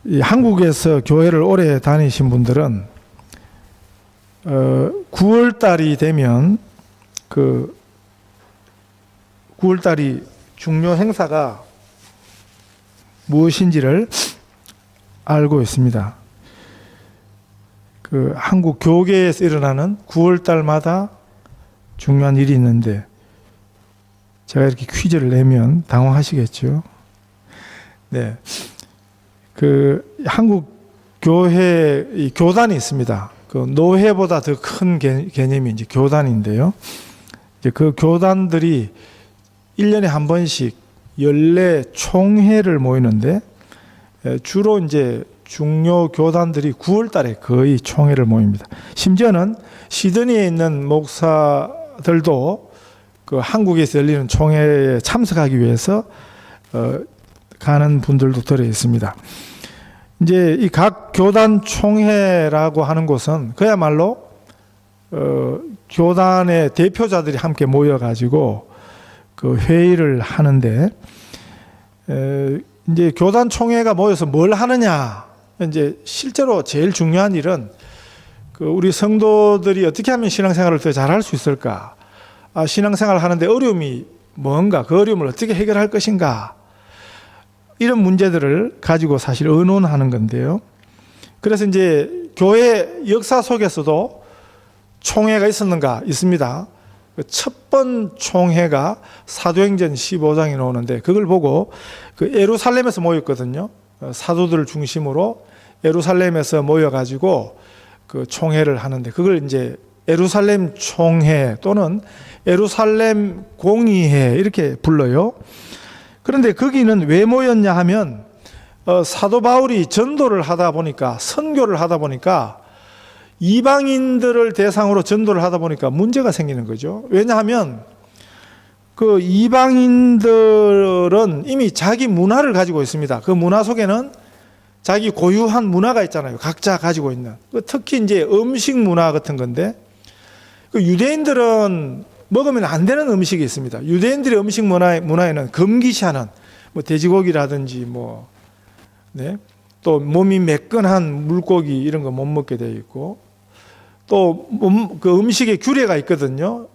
이 한국에서 교회를 오래 다니신 분들은 9월 달이 되면 그 9월 달이 중요 행사가 무엇인지를 알고 있습니다. 그 한국 교계에서 일어나는 9월 달마다 중요한 일이 있는데 제가 이렇게 퀴즈를 내면 당황하시겠죠. 네. 그 한국 교회 이 교단이 있습니다. 그 노회보다 더 큰 개념이 이제 교단인데요. 이제 그 교단들이 1년에 한 번씩 연례 총회를 모이는데 주로 이제 중요 교단들이 9월 달에 거의 총회를 모입니다. 심지어는 시드니에 있는 목사들도 그 한국에서 열리는 총회에 참석하기 위해서 가는 분들도 들어 있습니다. 이제 이 각 교단 총회라고 하는 곳은 그야말로 교단의 대표자들이 함께 모여가지고 그 회의를 하는데 이제 교단 총회가 모여서 뭘 하느냐, 이제 실제로 제일 중요한 일은 그 우리 성도들이 어떻게 하면 신앙생활을 더 잘할 수 있을까, 신앙생활을 하는데 어려움이 뭔가, 그 어려움을 어떻게 해결할 것인가, 이런 문제들을 가지고 사실 의논하는 건데요. 그래서 이제 교회 역사 속에서도 총회가 있었는가? 있습니다. 첫 번 총회가 사도행전 15장에 나오는데 그걸 보고 그 예루살렘에서 모였거든요. 사도들을 중심으로 예루살렘에서 모여가지고 그 총회를 하는데 그걸 이제 예루살렘 총회 또는 예루살렘 공의회 이렇게 불러요. 그런데 거기는 왜 모였냐 하면 사도 바울이 전도를 하다 보니까, 선교를 하다 보니까 이방인들을 대상으로 전도를 하다 보니까 문제가 생기는 거죠. 왜냐하면 그 이방인들은 이미 자기 문화를 가지고 있습니다. 그 문화 속에는 자기 고유한 문화가 있잖아요. 각자 가지고 있는. 특히 이제 음식 문화 같은 건데, 그 유대인들은 먹으면 안 되는 음식이 있습니다. 유대인들의 음식 문화에는 금기시하는 뭐 돼지고기라든지 또 몸이 매끈한 물고기 이런 거 못 먹게 되어 있고, 또 그 음식에 규례가 있거든요.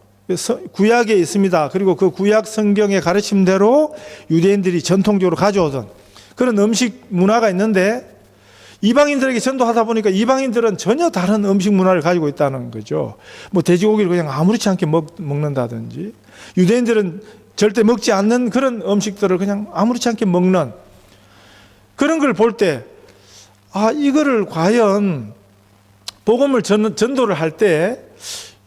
구약에 있습니다. 그리고 그 구약 성경의 가르침대로 유대인들이 전통적으로 가져오던 그런 음식 문화가 있는데, 이방인들에게 전도하다 보니까 이방인들은 전혀 다른 음식 문화를 가지고 있다는 거죠. 뭐 돼지고기를 그냥 아무렇지 않게 먹는다든지, 유대인들은 절대 먹지 않는 그런 음식들을 그냥 아무렇지 않게 먹는 그런 걸 볼 때, 이거를 과연 복음을 전도를 할 때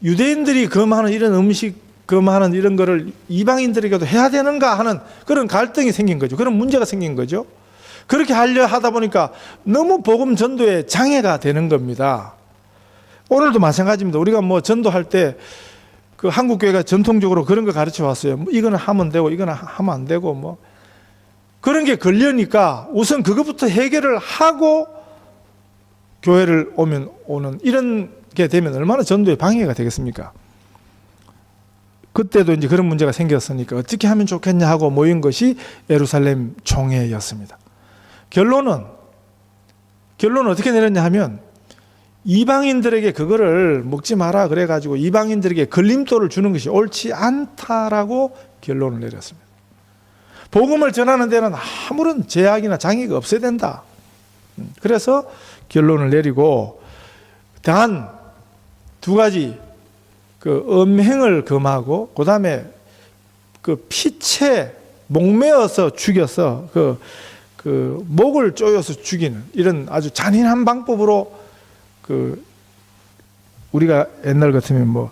유대인들이 금하는 이런 음식, 금하는 이런 거를 이방인들에게도 해야 되는가 하는 그런 갈등이 생긴 거죠. 그런 문제가 생긴 거죠. 그렇게 하려 하다 보니까 너무 복음 전도에 장애가 되는 겁니다. 오늘도 마찬가지입니다. 우리가 뭐 전도할 때 그 한국 교회가 전통적으로 그런 거 가르쳐 왔어요. 이거는 하면 되고 이거는 하면 안 되고 뭐 그런 게 걸려니까 우선 그것부터 해결을 하고 교회를 오는 이런 게 되면 얼마나 전도에 방해가 되겠습니까? 그때도 이제 그런 문제가 생겼으니까 어떻게 하면 좋겠냐 하고 모인 것이 예루살렘 총회였습니다. 결론은 어떻게 내렸냐 하면 이방인들에게 그거를 먹지 마라 그래가지고 이방인들에게 걸림돌을 주는 것이 옳지 않다라고 결론을 내렸습니다. 복음을 전하는 데는 아무런 제약이나 장애가 없어야 된다. 그래서 결론을 내리고 단 두 가지, 그 음행을 금하고 그 다음에 그 피채 목매어서 죽여서 그 목을 쪼여서 죽이는 이런 아주 잔인한 방법으로 그 우리가 옛날 같으면 뭐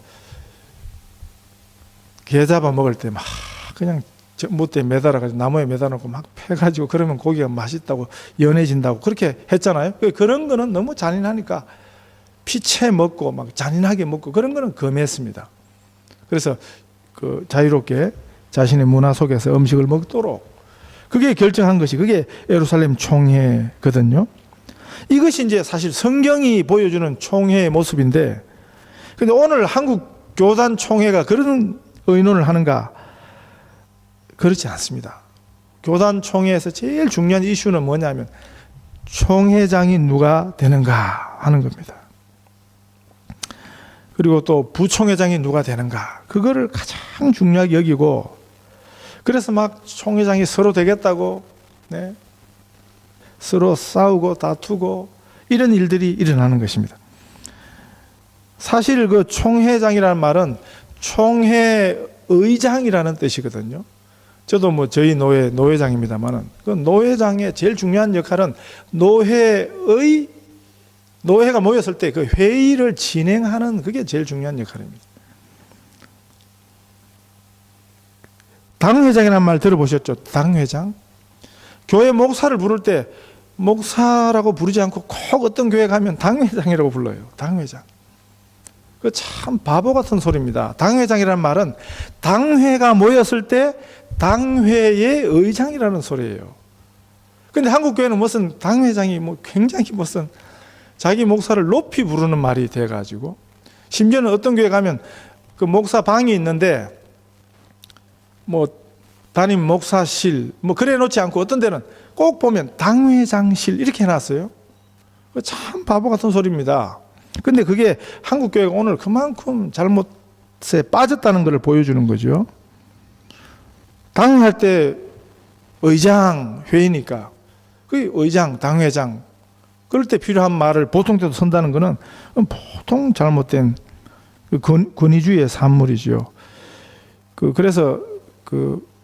게 잡아 먹을 때 막 그냥 못대 매달아가지고 나무에 매달아놓고 막 패가지고 그러면 고기가 맛있다고 연해진다고 그렇게 했잖아요. 그런 거는 너무 잔인하니까 피채 먹고 막 잔인하게 먹고 그런 거는 금했습니다. 그래서 그 자유롭게 자신의 문화 속에서 음식을 먹도록 그게 결정한 것이 그게 예루살렘 총회거든요. 이것이 이제 사실 성경이 보여주는 총회의 모습인데, 근데 오늘 한국 교단 총회가 그런 의논을 하는가? 그렇지 않습니다. 교단 총회에서 제일 중요한 이슈는 뭐냐면 총회장이 누가 되는가 하는 겁니다. 그리고 또 부총회장이 누가 되는가, 그거를 가장 중요하게 여기고, 그래서 막 총회장이 서로 되겠다고, 네, 서로 싸우고 다투고 이런 일들이 일어나는 것입니다. 사실 그 총회장이라는 말은 총회의장이라는 뜻이거든요. 저도 뭐 저희 노회장입니다만은, 그 노회장의 제일 중요한 역할은 노회가 모였을 때 그 회의를 진행하는, 그게 제일 중요한 역할입니다. 당회장이라는 말 들어보셨죠? 당회장. 교회 목사를 부를 때 목사라고 부르지 않고 꼭 어떤 교회 가면 당회장이라고 불러요. 당회장. 그 참 바보 같은 소리입니다. 당회장이라는 말은 당회가 모였을 때 당회의 의장이라는 소리예요. 근데 한국 교회는 무슨 당회장이 뭐 굉장히 무슨 자기 목사를 높이 부르는 말이 돼가지고, 심지어는 어떤 교회 가면 그 목사 방이 있는데 뭐 담임 목사실 뭐 그래 놓지 않고 어떤 데는 꼭 보면 당회장실 이렇게 해놨어요. 참 바보 같은 소리입니다. 근데 그게 한국 교회가 오늘 그만큼 잘못에 빠졌다는 것을 보여주는 거죠. 당회할 때 의장 회의니까 그 의장, 당회장, 그럴 때 필요한 말을 보통 때도 선다는 것은 보통 잘못된 권위주의의 산물이죠. 그래서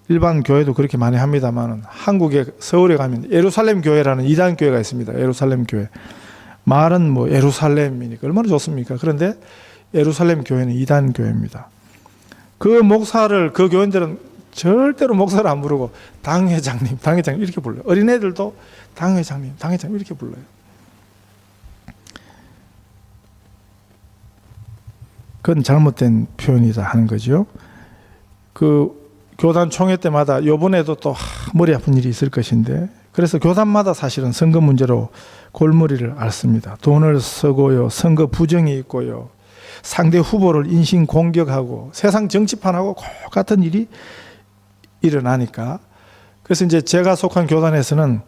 일반 교회도 그렇게 많이 합니다만, 한국에 서울에 가면 예루살렘 교회라는 이단 교회가 있습니다. 예루살렘 교회. 말은 뭐 예루살렘이니까 얼마나 좋습니까? 그런데 예루살렘 교회는 이단 교회입니다. 그 목사를, 그 교인들은 절대로 목사를 안 부르고 당회장님, 당회장님 이렇게 불러요. 어린애들도 당회장님, 당회장님 이렇게 불러요. 그건 잘못된 표현이다 하는 거죠. 그 교단 총회 때마다 요번에도 또 머리 아픈 일이 있을 것인데, 그래서 교단마다 사실은 선거 문제로 골머리를 앓습니다. 돈을 쓰고요, 선거 부정이 있고요, 상대 후보를 인신 공격하고 세상 정치판하고 같은 일이 일어나니까, 그래서 이제 제가 속한 교단에서는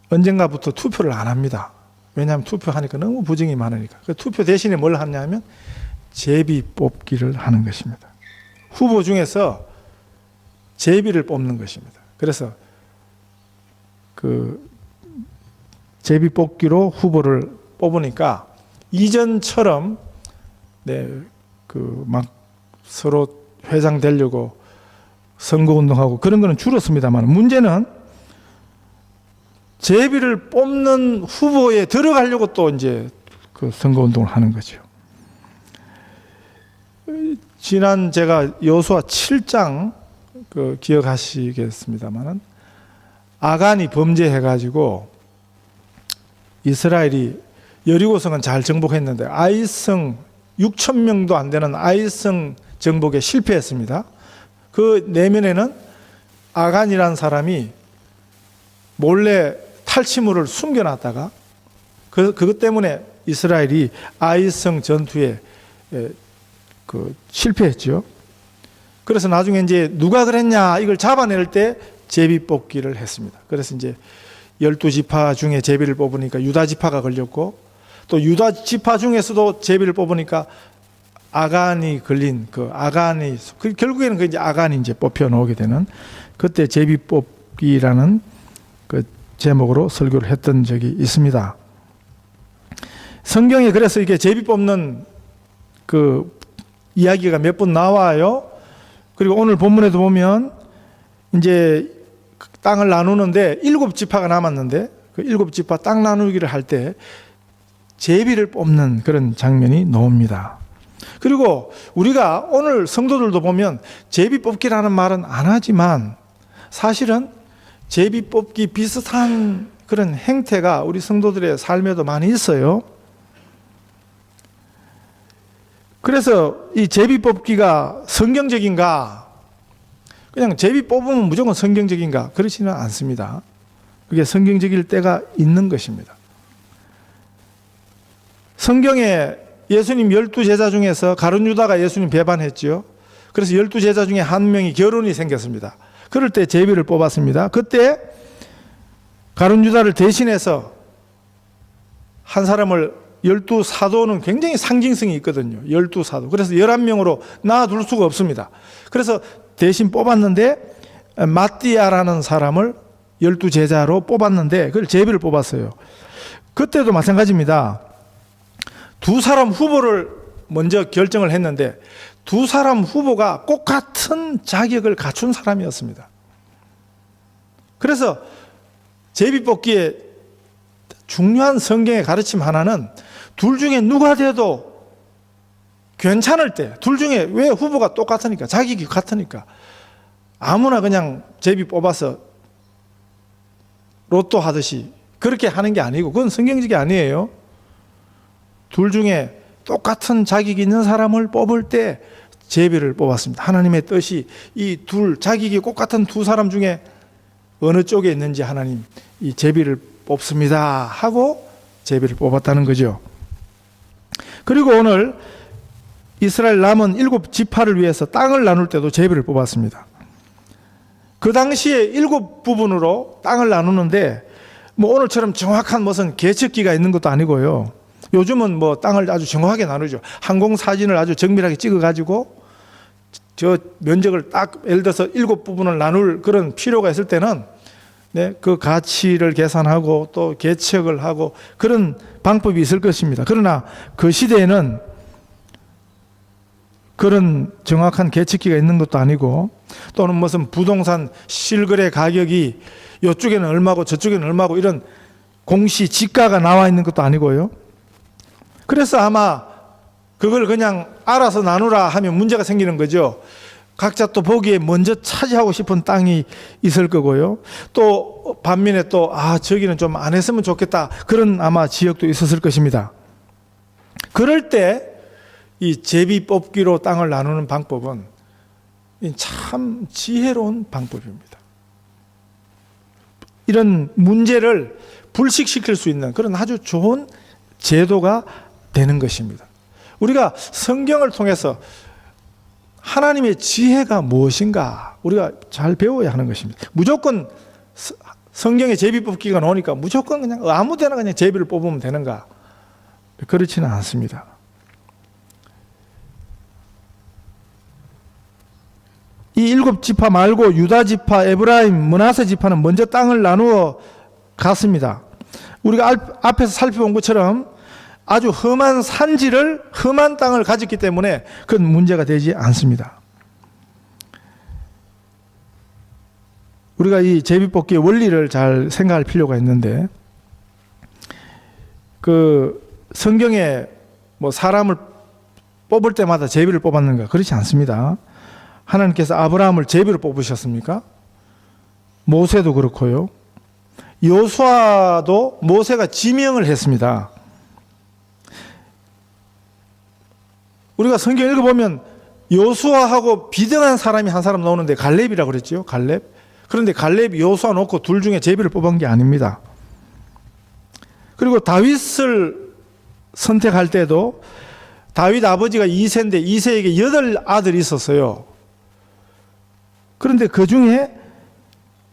언젠가부터 투표를 안 합니다. 왜냐하면 투표하니까 너무 부정이 많으니까. 그 투표 대신에 뭘 하냐면 제비 뽑기를 하는 것입니다. 후보 중에서 제비를 뽑는 것입니다. 그래서 그 제비 뽑기로 후보를 뽑으니까 이전처럼 막 서로 회장 되려고 선거운동하고 그런 거는 줄었습니다만, 문제는 제비를 뽑는 후보에 들어가려고 또 이제 그 선거운동을 하는 거죠. 지난 제가 여호수아 7장 기억하시겠습니다만은, 아간이 범죄해가지고 이스라엘이 여리고성은 잘 정복했는데 아이성 6천 명도 안 되는 아이성 정복에 실패했습니다. 그 내면에는 아간이라는 사람이 몰래 탈취물을 숨겨놨다가 그것 때문에 이스라엘이 아이성 전투에 실패했죠. 그래서 나중에 이제 누가 그랬냐 이걸 잡아낼 때 제비 뽑기를 했습니다. 그래서 이제 12지파 중에 제비를 뽑으니까 유다 지파가 걸렸고, 또 유다 지파 중에서도 제비를 뽑으니까 아간이 걸린 아간이, 결국에는 이제 아간이 이제 뽑혀 나오게 되는, 그때 제비 뽑기라는 그 제목으로 설교를 했던 적이 있습니다. 성경에 그래서 이게 제비 뽑는 그 이야기가 몇 번 나와요. 그리고 오늘 본문에도 보면 이제 땅을 나누는데 7지파가 남았는데 그 7지파 땅 나누기를 할 때 제비를 뽑는 그런 장면이 나옵니다. 그리고 우리가 오늘 성도들도 보면 제비 뽑기라는 말은 안 하지만, 사실은 제비 뽑기 비슷한 그런 행태가 우리 성도들의 삶에도 많이 있어요. 그래서 이 제비 뽑기가 성경적인가, 그냥 제비 뽑으면 무조건 성경적인가, 그렇지는 않습니다. 그게 성경적일 때가 있는 것입니다. 성경에 예수님 12제자 중에서 가룟 유다가 예수님 배반했죠. 그래서 12제자 중에 한 명이 결혼이 생겼습니다. 그럴 때 제비를 뽑았습니다. 그때 가룟 유다를 대신해서 한 사람을 12사도는 굉장히 상징성이 있거든요. 12사도. 그래서 11명으로 낳아둘 수가 없습니다. 그래서 대신 뽑았는데 마띠아라는 사람을 12제자로 뽑았는데 그걸 제비를 뽑았어요. 그때도 마찬가지입니다. 두 사람 후보를 먼저 결정을 했는데 두 사람 후보가 꼭 같은 자격을 갖춘 사람이었습니다. 그래서 제비 뽑기의 중요한 성경의 가르침 하나는 둘 중에 누가 돼도 괜찮을 때, 둘 중에 왜 후보가 똑같으니까, 자격이 같으니까 아무나 그냥 제비 뽑아서 로또 하듯이 그렇게 하는 게 아니고 그건 성경적이 아니에요. 둘 중에 똑같은 자격이 있는 사람을 뽑을 때 제비를 뽑았습니다. 하나님의 뜻이 이 둘, 자격이 똑같은 두 사람 중에 어느 쪽에 있는지 하나님 이 제비를 뽑습니다 하고 제비를 뽑았다는 거죠. 그리고 오늘 이스라엘 남은 7지파를 위해서 땅을 나눌 때도 제비를 뽑았습니다. 그 당시에 7부분으로 땅을 나누는데 뭐 오늘처럼 정확한 무슨 계측기가 있는 것도 아니고요. 요즘은 뭐 땅을 아주 정확하게 나누죠. 항공사진을 아주 정밀하게 찍어가지고 저 면적을 딱 예를 들어서 7부분을 나눌 그런 필요가 있을 때는 네, 그 가치를 계산하고 또 계측을 하고 그런 방법이 있을 것입니다. 그러나 그 시대에는 그런 정확한 계측기가 있는 것도 아니고 또는 무슨 부동산 실거래 가격이 이쪽에는 얼마고 저쪽에는 얼마고 이런 공시 지가가 나와 있는 것도 아니고요. 그래서 아마 그걸 그냥 알아서 나누라 하면 문제가 생기는 거죠. 각자 또 보기에 먼저 차지하고 싶은 땅이 있을 거고요. 또 반면에 또 저기는 좀 안 했으면 좋겠다 그런 아마 지역도 있었을 것입니다. 그럴 때 이 제비 뽑기로 땅을 나누는 방법은 참 지혜로운 방법입니다. 이런 문제를 불식시킬 수 있는 그런 아주 좋은 제도가 되는 것입니다. 우리가 성경을 통해서 하나님의 지혜가 무엇인가 우리가 잘 배워야 하는 것입니다. 무조건 성경에 제비 뽑기가 나오니까 무조건 그냥 아무 데나 그냥 제비를 뽑으면 되는가? 그렇지는 않습니다. 이 7지파 말고 유다지파, 에브라임, 므낫세 지파는 먼저 땅을 나누어 갔습니다. 우리가 앞에서 살펴본 것처럼 아주 험한 산지를 험한 땅을 가졌기 때문에 그건 문제가 되지 않습니다. 우리가 이 제비뽑기의 원리를 잘 생각할 필요가 있는데 그 성경에 뭐 사람을 뽑을 때마다 제비를 뽑았는가? 그렇지 않습니다. 하나님께서 아브라함을 제비로 뽑으셨습니까? 모세도 그렇고요. 여호수아도 모세가 지명을 했습니다. 우리가 성경 읽어보면 여호수아하고 비등한 사람이 한 사람 나오는데 갈렙이라고 그랬죠. 갈렙. 그런데 갈렙이 여호수아 놓고 둘 중에 제비를 뽑은 게 아닙니다. 그리고 다윗을 선택할 때도 다윗 아버지가 이새인데 이새에게 8아들이 있었어요. 그런데 그 중에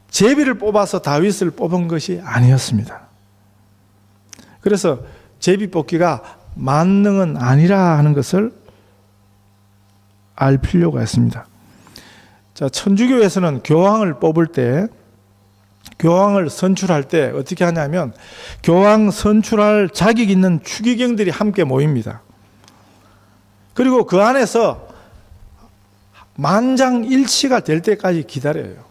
제비를 뽑아서 다윗을 뽑은 것이 아니었습니다. 그래서 제비 뽑기가 만능은 아니라 하는 것을 알 필요가 있습니다. 자, 천주교에서는 교황을 뽑을 때, 교황을 선출할 때 어떻게 하냐면 교황 선출할 자격 있는 추기경들이 함께 모입니다. 그리고 그 안에서 만장일치가 될 때까지 기다려요.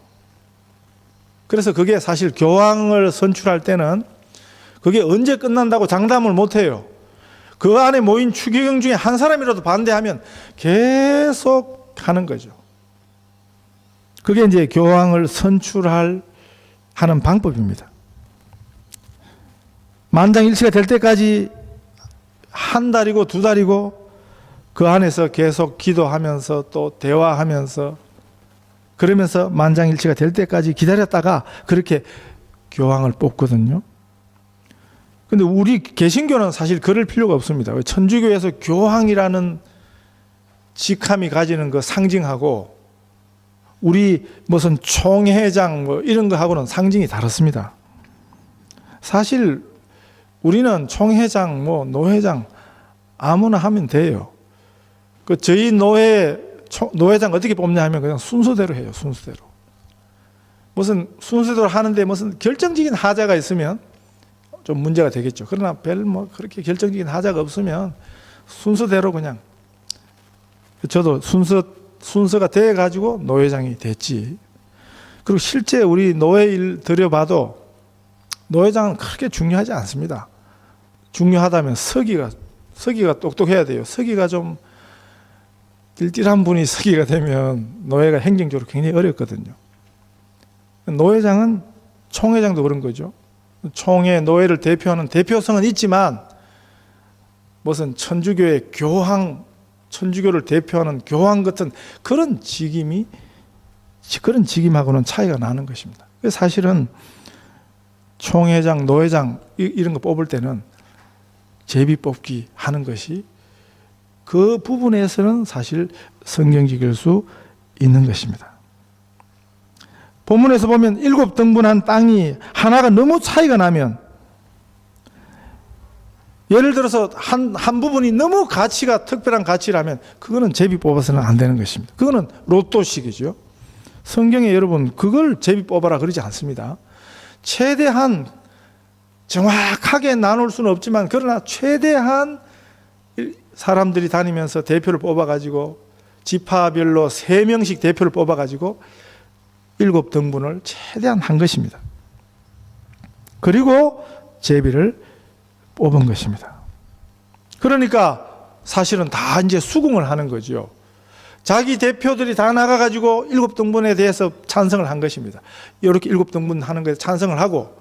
그래서 그게 사실 교황을 선출할 때는 그게 언제 끝난다고 장담을 못해요. 그 안에 모인 추기경 중에 한 사람이라도 반대하면 계속 하는 거죠. 그게 이제 교황을 선출할 하는 방법입니다. 만장일치가 될 때까지 한 달이고 두 달이고 그 안에서 계속 기도하면서 또 대화하면서 그러면서 만장일치가 될 때까지 기다렸다가 그렇게 교황을 뽑거든요. 근데 우리 개신교는 사실 그럴 필요가 없습니다. 천주교에서 교황이라는 직함이 가지는 그 상징하고 우리 무슨 총회장 뭐 이런 거 하고는 상징이 다릅니다. 사실 우리는 총회장, 노회장 아무나 하면 돼요. 저희 노회장 어떻게 뽑냐 하면 그냥 순서대로 해요. 순서대로. 무슨 순서대로 하는데 무슨 결정적인 하자가 있으면 좀 문제가 되겠죠. 그러나 그렇게 결정적인 하자가 없으면 순서대로 그냥, 저도 순서가 돼 가지고 노회장이 됐지. 그리고 실제 우리 노회 일 들여봐도 노회장은 그렇게 중요하지 않습니다. 중요하다면 서기가 똑똑해야 돼요. 서기가 좀 띨띨한 분이 서기가 되면 노회가 행정적으로 굉장히 어렵거든요. 노회장은 총회장도 그런 거죠. 총회, 노회를 대표하는 대표성은 있지만 무슨 천주교의 교황, 천주교를 대표하는 교황 같은 그런 직임하고는 차이가 나는 것입니다. 사실은 총회장, 노회장 이런 거 뽑을 때는 제비 뽑기 하는 것이 그 부분에서는 사실 성경적일 수 있는 것입니다. 본문에서 보면 7등분한 땅이 하나가 너무 차이가 나면, 예를 들어서 한 부분이 너무 특별한 가치라면 그거는 제비 뽑아서는 안 되는 것입니다. 그거는 로또식이죠. 성경에 여러분 그걸 제비 뽑아라 그러지 않습니다. 최대한 정확하게 나눌 수는 없지만 그러나 최대한 사람들이 다니면서 대표를 뽑아가지고 지파별로 3명씩 대표를 뽑아가지고 7등분을 최대한 한 것입니다. 그리고 제비를 뽑은 것입니다. 그러니까 사실은 다 이제 수긍을 하는 거죠. 자기 대표들이 다 나가가지고 7등분에 대해서 찬성을 한 것입니다. 이렇게 7등분 하는 것에 찬성을 하고,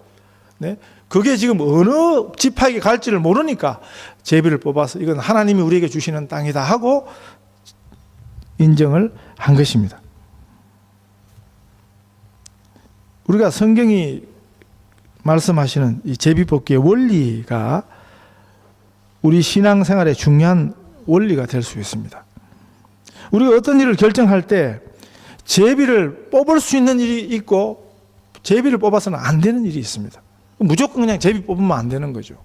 네? 그게 지금 어느 지파에게 갈지를 모르니까 제비를 뽑아서 이건 하나님이 우리에게 주시는 땅이다 하고 인정을 한 것입니다. 우리가 성경이 말씀하시는 이 제비뽑기의 원리가 우리 신앙생활의 중요한 원리가 될 수 있습니다. 우리가 어떤 일을 결정할 때 제비를 뽑을 수 있는 일이 있고 제비를 뽑아서는 안 되는 일이 있습니다. 무조건 그냥 제비 뽑으면 안 되는 거죠.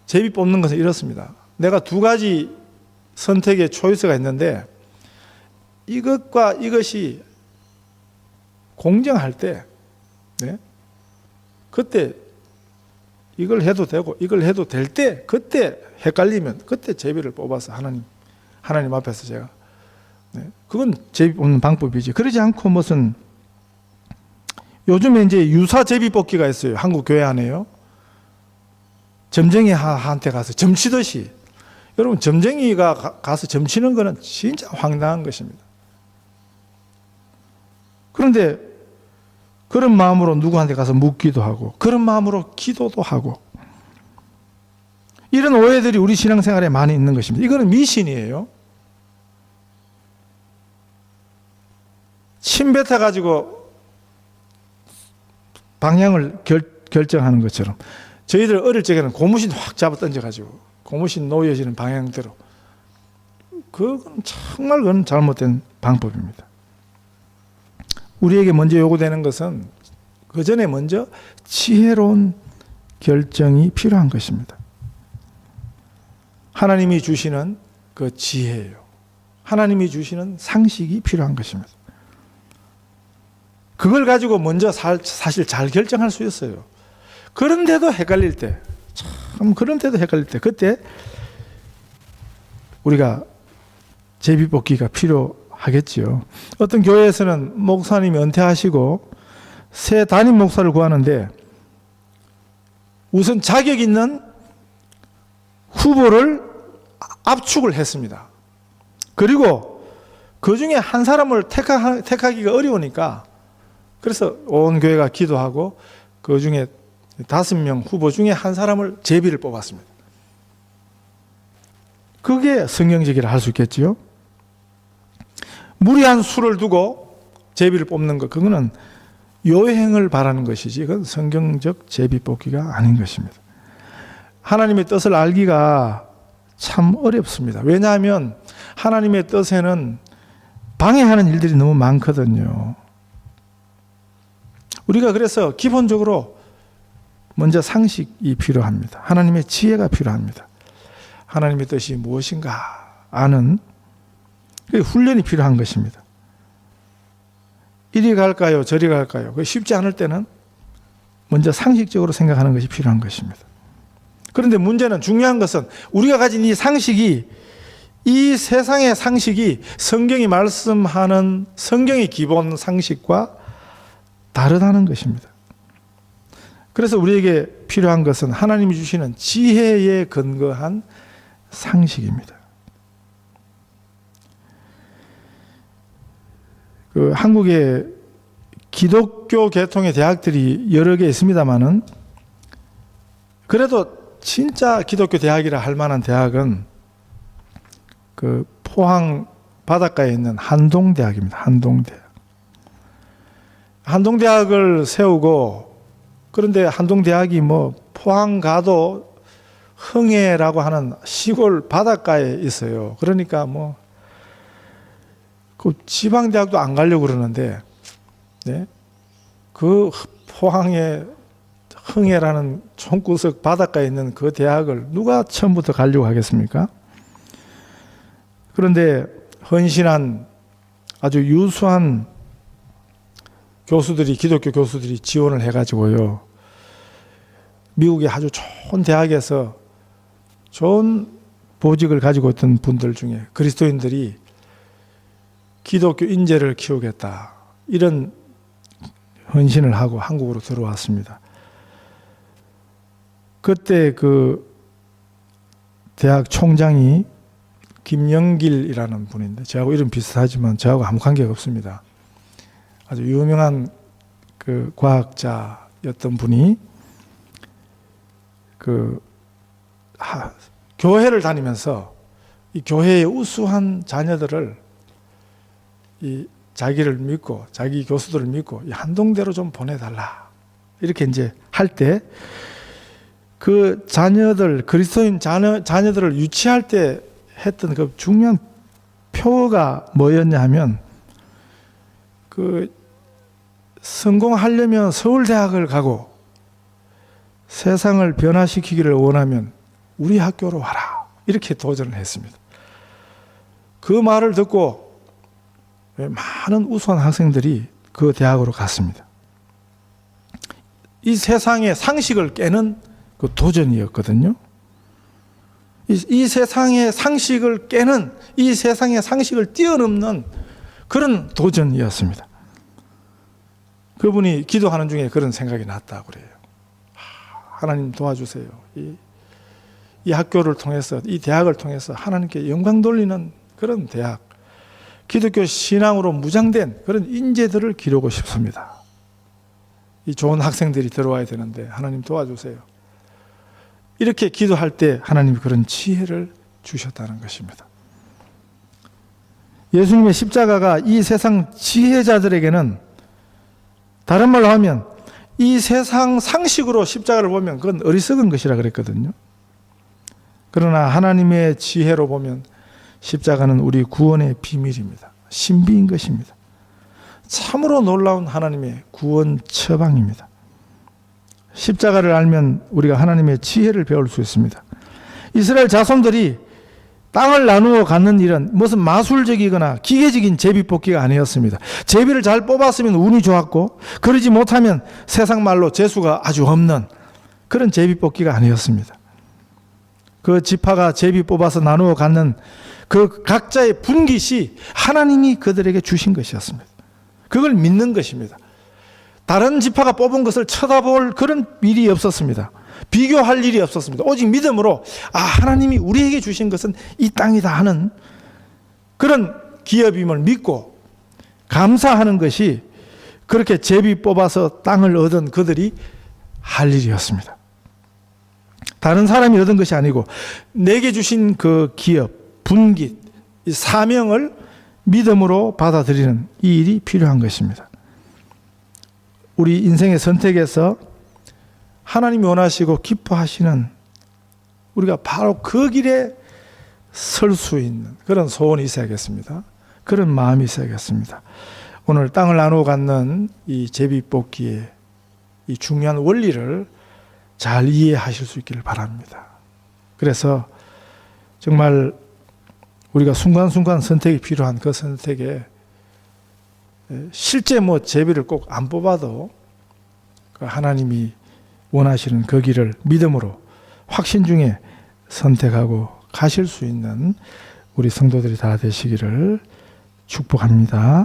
제비 뽑는 것은 이렇습니다. 내가 2가지 선택의 초이스가 있는데 이것과 이것이 공정할 때, 네? 그때 이걸 해도 되고 이걸 해도 될 때, 그때 헷갈리면 그때 제비를 뽑아서 하나님 앞에서 제가, 네? 그건 제비 뽑는 방법이지. 그러지 않고 무슨 요즘에 이제 유사 제비 뽑기가 있어요. 한국 교회 안에요. 점쟁이한테 가서 점치듯이. 여러분 점쟁이가 가서 점치는 거는 진짜 황당한 것입니다. 그런데 그런 마음으로 누구한테 가서 묻기도 하고 그런 마음으로 기도도 하고 이런 오해들이 우리 신앙생활에 많이 있는 것입니다. 이거는 미신이에요. 침 뱉어가지고 방향을 결정하는 것처럼 저희들 어릴 적에는 고무신 확 잡아 던져가지고 고무신 놓여지는 방향대로, 그건 정말 그건 잘못된 방법입니다. 우리에게 먼저 요구되는 것은 그 전에 먼저 지혜로운 결정이 필요한 것입니다. 하나님이 주시는 그 지혜예요. 하나님이 주시는 상식이 필요한 것입니다. 그걸 가지고 먼저 사실 잘 결정할 수 있어요. 그런데도 헷갈릴 때, 그때 우리가 제비뽑기가 필요하겠지요. 어떤 교회에서는 목사님이 은퇴하시고 새 담임 목사를 구하는데 우선 자격 있는 후보를 압축을 했습니다. 그리고 그 중에 한 사람을 택하기가 어려우니까 그래서 온 교회가 기도하고 그 중에 5명 후보 중에 한 사람을 제비를 뽑았습니다. 그게 성경적이라 할 수 있겠지요. 무리한 수를 두고 제비를 뽑는 것, 그거는 요행을 바라는 것이지 그건 성경적 제비 뽑기가 아닌 것입니다. 하나님의 뜻을 알기가 참 어렵습니다. 왜냐하면 하나님의 뜻에는 방해하는 일들이 너무 많거든요. 우리가 그래서 기본적으로 먼저 상식이 필요합니다. 하나님의 지혜가 필요합니다. 하나님의 뜻이 무엇인가 아는 훈련이 필요한 것입니다. 이리 갈까요? 저리 갈까요? 쉽지 않을 때는 먼저 상식적으로 생각하는 것이 필요한 것입니다. 그런데 문제는, 중요한 것은 우리가 가진 이 상식이, 이 세상의 상식이 성경이 말씀하는 성경의 기본 상식과 다르다는 것입니다. 그래서 우리에게 필요한 것은 하나님이 주시는 지혜에 근거한 상식입니다. 한국에 기독교 계통의 대학들이 여러 개 있습니다만은, 그래도 진짜 기독교 대학이라 할 만한 대학은 포항 바닷가에 있는 한동대학입니다. 한동대학. 한동대학을 세우고, 그런데 한동대학이 포항 가도 흥해라고 하는 시골 바닷가에 있어요. 그러니까 그 지방대학도 안 가려고 그러는데, 네? 그 포항의 흥해라는 총구석 바닷가에 있는 그 대학을 누가 처음부터 가려고 하겠습니까? 그런데 헌신한 아주 유수한 교수들이, 기독교 교수들이 지원을 해가지고요, 미국의 아주 좋은 대학에서 좋은 보직을 가지고 있던 분들 중에 그리스도인들이 기독교 인재를 키우겠다, 이런 헌신을 하고 한국으로 들어왔습니다. 그때 그 대학 총장이 김영길이라는 분인데, 저하고 이름 비슷하지만 저하고 아무 관계가 없습니다. 아주 유명한 그 과학자였던 분이 교회를 다니면서 이 교회의 우수한 자녀들을, 이 자기를 믿고 자기 교수들을 믿고 이 한동대로 좀 보내달라, 이렇게 이제 할 때 그 자녀들, 그리스도인 자녀들을 유치할 때 했던 그 중요한 표가 뭐였냐 하면, 성공하려면 서울대학을 가고 세상을 변화시키기를 원하면 우리 학교로 와라, 이렇게 도전을 했습니다. 그 말을 듣고 많은 우수한 학생들이 그 대학으로 갔습니다. 이 세상의 상식을 깨는 그 도전이었거든요. 이 세상의 상식을 깨는, 이 세상의 상식을 뛰어넘는 그런 도전이었습니다. 그분이 기도하는 중에 그런 생각이 났다고 그래요. 하나님 도와주세요. 이 학교를 통해서, 이 대학을 통해서 하나님께 영광 돌리는 그런 대학, 기독교 신앙으로 무장된 그런 인재들을 기르고 싶습니다. 이 좋은 학생들이 들어와야 되는데 하나님 도와주세요. 이렇게 기도할 때 하나님이 그런 지혜를 주셨다는 것입니다. 예수님의 십자가가 이 세상 지혜자들에게는, 다른 말로 하면 이 세상 상식으로 십자가를 보면 그건 어리석은 것이라 그랬거든요. 그러나 하나님의 지혜로 보면 십자가는 우리 구원의 비밀입니다. 신비인 것입니다. 참으로 놀라운 하나님의 구원 처방입니다. 십자가를 알면 우리가 하나님의 지혜를 배울 수 있습니다. 이스라엘 자손들이 땅을 나누어 갖는 일은 무슨 마술적이거나 기계적인 제비뽑기가 아니었습니다. 제비를 잘 뽑았으면 운이 좋았고, 그러지 못하면 세상 말로 재수가 아주 없는 그런 제비뽑기가 아니었습니다. 그 지파가 제비 뽑아서 나누어 갖는 그 각자의 분깃이 하나님이 그들에게 주신 것이었습니다. 그걸 믿는 것입니다. 다른 지파가 뽑은 것을 쳐다볼 그런 일이 없었습니다. 비교할 일이 없었습니다. 오직 믿음으로 하나님이 우리에게 주신 것은 이 땅이다 하는 그런 기업임을 믿고 감사하는 것이, 그렇게 제비 뽑아서 땅을 얻은 그들이 할 일이었습니다. 다른 사람이 얻은 것이 아니고 내게 주신 그 기업, 분깃, 이 사명을 믿음으로 받아들이는 이 일이 필요한 것입니다. 우리 인생의 선택에서 하나님이 원하시고 기뻐하시는, 우리가 바로 그 길에 설 수 있는 그런 소원이 있어야겠습니다. 그런 마음이 있어야겠습니다. 오늘 땅을 나누어 갖는 이 제비뽑기의 이 중요한 원리를 잘 이해하실 수 있기를 바랍니다. 그래서 정말 우리가 순간순간 선택이 필요한 그 선택에 실제 제비를 꼭 안 뽑아도 그 하나님이 원하시는 그 길을 믿음으로 확신 중에 선택하고 가실 수 있는 우리 성도들이 다 되시기를 축복합니다.